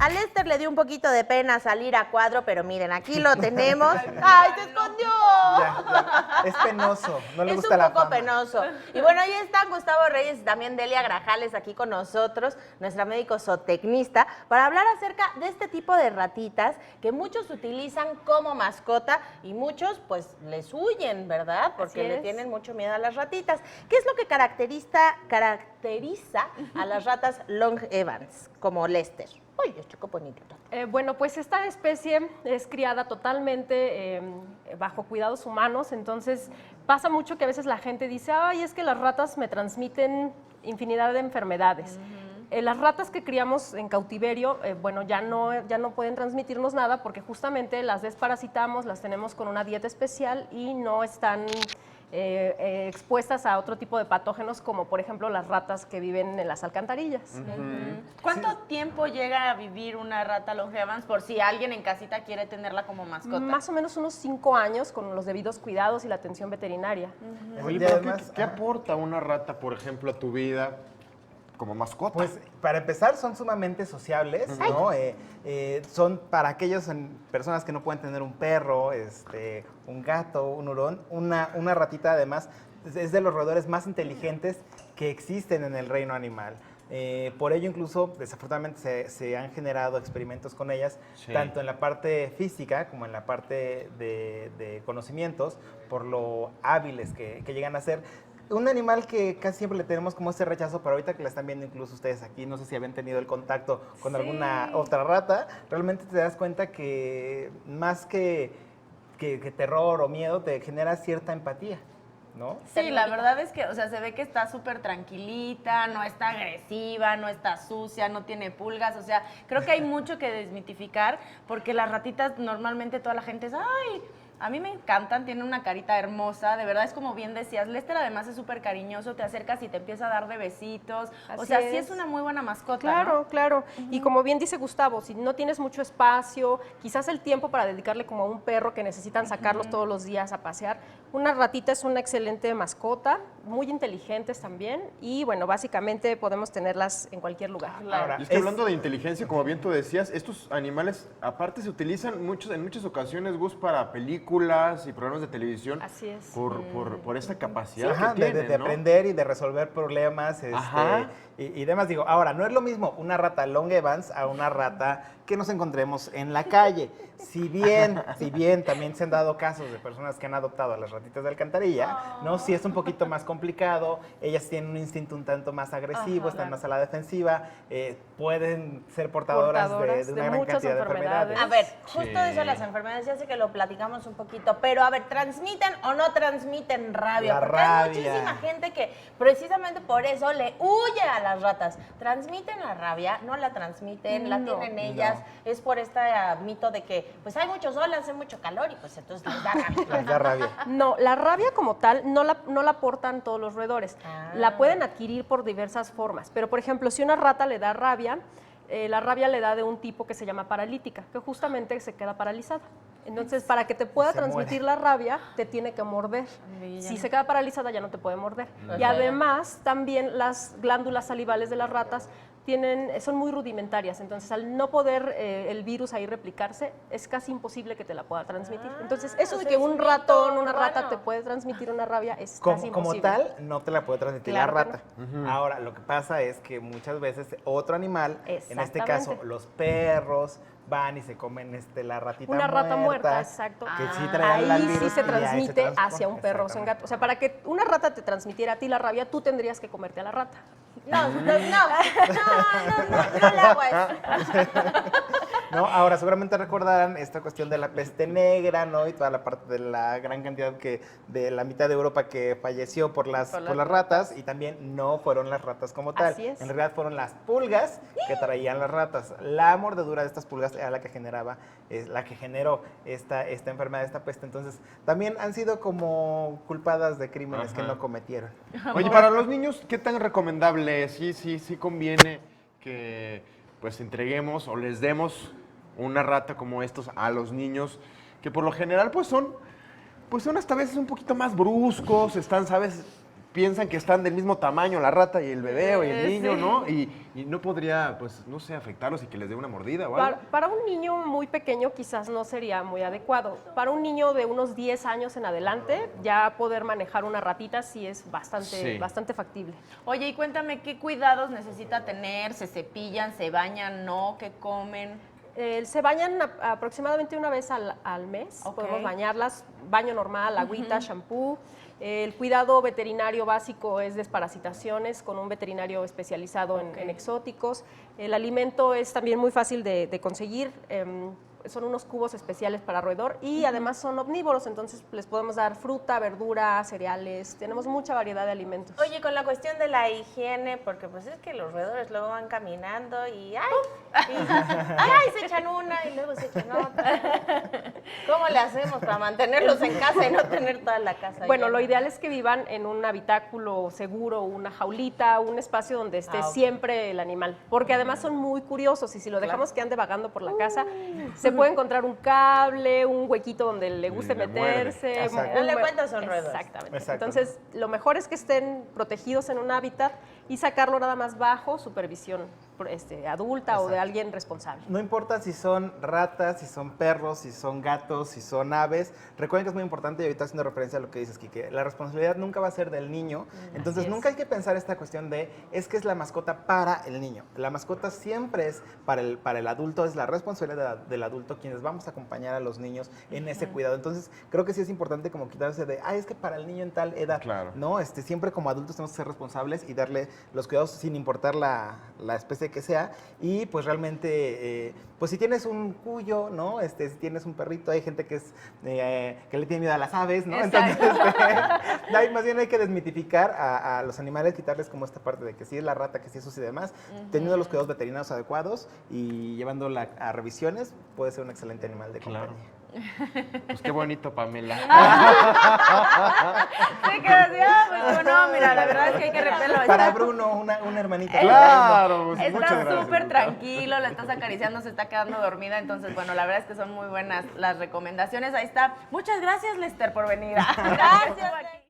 A Lester le dio un poquito de pena salir a cuadro, pero miren, aquí lo tenemos. ¡Ay, se escondió! Ya. Es penoso, no le gusta Es la un poco fama. penoso. Y bueno, ahí están Gustavo Reyes y también Delia Grajales aquí con nosotros, nuestra médico zootecnista, para hablar acerca de este tipo de ratitas que muchos utilizan como mascota y muchos pues les huyen, ¿verdad? Porque le tienen mucho miedo a las ratitas. ¿Qué es lo que caracteriza a las ratas Longevans, como Lester? Uy, es chico bonito. Bueno, pues esta especie es criada totalmente bajo cuidados humanos, entonces pasa mucho que a veces la gente dice, ay, es que las ratas me transmiten infinidad de enfermedades. Las ratas que criamos en cautiverio, bueno, ya no pueden transmitirnos nada porque justamente las desparasitamos, las tenemos con una dieta especial y no están expuestas a otro tipo de patógenos como por ejemplo las ratas que viven en las alcantarillas. ¿Cuánto tiempo llega a vivir una rata Longevans por si alguien en casita quiere tenerla como mascota? Más o menos unos 5 años con los debidos cuidados y la atención veterinaria. Oye, Y pero además, ¿qué aporta una rata, por ejemplo, a tu vida como mascota? Pues para empezar son sumamente sociables, ¿no? Son para aquellas personas que no pueden tener un perro, un gato, un hurón, una ratita además es de los roedores más inteligentes que existen en el reino animal. Por ello incluso desafortunadamente se han generado experimentos con ellas, tanto en la parte física como en la parte de conocimientos, por lo hábiles que llegan a ser. Un animal que casi siempre le tenemos como ese rechazo, pero ahorita que la están viendo incluso ustedes aquí, no sé si habían tenido el contacto con alguna otra rata, realmente te das cuenta que más que terror o miedo te genera cierta empatía, ¿no? Sí, la verdad es que, o sea, se ve que está súper tranquilita, no está agresiva, no está sucia, no tiene pulgas, o sea, creo que hay mucho que desmitificar porque las ratitas normalmente toda la gente es, ay, a mí me encantan, tienen una carita hermosa, de verdad es como bien decías, Lester además es súper cariñoso, te acercas y te empieza a dar de besitos, o sea, sí es una muy buena mascota, Claro, ¿no? claro. Y como bien dice Gustavo, si no tienes mucho espacio, quizás el tiempo para dedicarle como a un perro que necesitan sacarlos todos los días a pasear, una ratita es una excelente mascota, muy inteligentes también y bueno, básicamente podemos tenerlas en cualquier lugar. Ahora, Y es que hablando de inteligencia, como bien tú decías, estos animales aparte se utilizan en muchas ocasiones, Gus, para películas y programas de televisión. Así es. Por esta capacidad Ajá, que tienen, de ¿no? aprender y de resolver problemas Ajá. y demás. Digo, ahora, no es lo mismo una rata Longevans a una rata que nos encontremos en la calle. Si bien también se han dado casos de personas que han adoptado a las ratitas de alcantarilla, ¿no? Sí es un poquito más complicado, ellas tienen un instinto un tanto más agresivo, están más a la defensiva, pueden ser portadoras de una gran muchas cantidad de enfermedades. A ver, justo eso de las enfermedades, ya sé que lo platicamos un poquito, pero a ver, ¿transmiten o no transmiten rabia? La Porque rabia. hay muchísima gente que precisamente por eso le huye a las ratas. ¿Transmiten la rabia? ¿No la transmiten? ¿La tienen ellas? Es por este mito de que pues hay mucho sol, hace mucho calor y pues entonces les da rabia. Les da rabia. No, la rabia como tal no la aportan todos los roedores. La pueden adquirir por diversas formas. Pero, por ejemplo, si una rata le da rabia, la rabia le da de un tipo que se llama paralítica, que justamente se queda paralizada. Entonces, para que te pueda Se transmitir muere. la rabia, te tiene que morder. Si se queda paralizada, ya no te puede morder. Y además, también las glándulas salivales de las ratas son muy rudimentarias, entonces al no poder el virus ahí replicarse, es casi imposible que te la pueda transmitir. Entonces, eso de que un ratón, una rata te puede transmitir una rabia es casi Como imposible. tal, no te la puede transmitir Claro la que rata. Ahora, lo que pasa es que muchas veces otro animal, en este caso Exactamente. los perros, van y se comen la ratita Una rata muerta, exacto. Que sí traen el Ahí virus sí se y ahí transmite transpone. hacia un perro o hacia un gato. O sea, para que una rata te transmitiera a ti la rabia, tú tendrías que comerte a la rata. No le hago eso. ¿No? Ahora, seguramente recordarán esta cuestión de la peste negra, ¿no? Y toda la parte de la gran cantidad de la mitad de Europa que falleció por las ratas, y también no fueron las ratas como tal. Así es. En realidad fueron las pulgas que traían las ratas. La mordedura de estas pulgas era la que generó esta enfermedad, esta peste. Entonces, también han sido como culpadas de crímenes que no cometieron. Oye, para los niños, ¿qué tan recomendable es? Sí conviene que pues entreguemos o les demos una rata como estos a los niños, que por lo general pues son hasta veces un poquito más bruscos, están, ¿sabes? piensan que están del mismo tamaño la rata y el bebé o el niño, ¿no? Y no podría, pues, no sé, afectarlos y que les dé una mordida o algo. Para un niño muy pequeño quizás no sería muy adecuado. Para un niño de unos 10 años en adelante, ya poder manejar una ratita sí es bastante factible. Oye, y cuéntame, ¿qué cuidados necesita tener? ¿Se cepillan, se bañan, no? ¿Qué comen? Se bañan aproximadamente una vez al mes. Ok. Podemos bañarlas, baño normal, agüita, shampoo. El cuidado veterinario básico es desparasitaciones con un veterinario especializado en exóticos. El alimento es también muy fácil de conseguir. Son unos cubos especiales para roedor y además son omnívoros, entonces les podemos dar fruta, verdura, cereales. Tenemos mucha variedad de alimentos. Oye, con la cuestión de la higiene, porque pues es que los roedores luego van caminando y ¡ay! Se echan una y luego se echan otra. ¿Cómo le hacemos para mantenerlos en casa y no tener toda la casa Bueno, llena? lo ideal es que vivan en un habitáculo seguro, una jaulita, un espacio donde esté ok. siempre el animal, porque además son muy curiosos y si lo dejamos que ande vagando por la casa, se puede encontrar un cable, un huequito donde le guste le muerde. meterse. Exacto. No le cuentas, son roedores. Exactamente. Exacto. Entonces, lo mejor es que estén protegidos en un hábitat y sacarlo nada más bajo supervisión adulta o de Exacto. alguien responsable. No importa si son ratas, si son perros, si son gatos, si son aves. Recuerden que es muy importante, y ahorita haciendo referencia a lo que dices, Kike, la responsabilidad nunca va a ser del niño. Entonces, nunca hay que pensar esta cuestión de, es que es la mascota para el niño. La mascota siempre es para el adulto, es la responsabilidad del adulto quienes vamos a acompañar a los niños en ese cuidado. Entonces, creo que sí es importante como quitarse de, es que para el niño en tal edad. Claro. No, siempre como adultos tenemos que ser responsables y darle los cuidados sin importar la especie que sea. Y pues realmente, pues si tienes un cuyo, ¿no? Si tienes un perrito, hay gente que le tiene miedo a las aves, ¿no? Entonces, más bien hay que desmitificar a los animales, quitarles como esta parte de que si es la rata, que si es sucia y demás, teniendo los cuidados veterinarios adecuados y llevándola a revisiones, puede ser un excelente animal de Claro. compañía. Pues qué bonito, Pamela. Sí, que decía, pues no, mira, la verdad es que hay que repello. Para Bruno, una hermanita. Claro, pues, muchas Está gracias. súper tranquilo, la estás acariciando, se está quedando dormida, entonces, bueno, la verdad es que son muy buenas las recomendaciones. Ahí está. Muchas gracias, Lester, por venir. Gracias.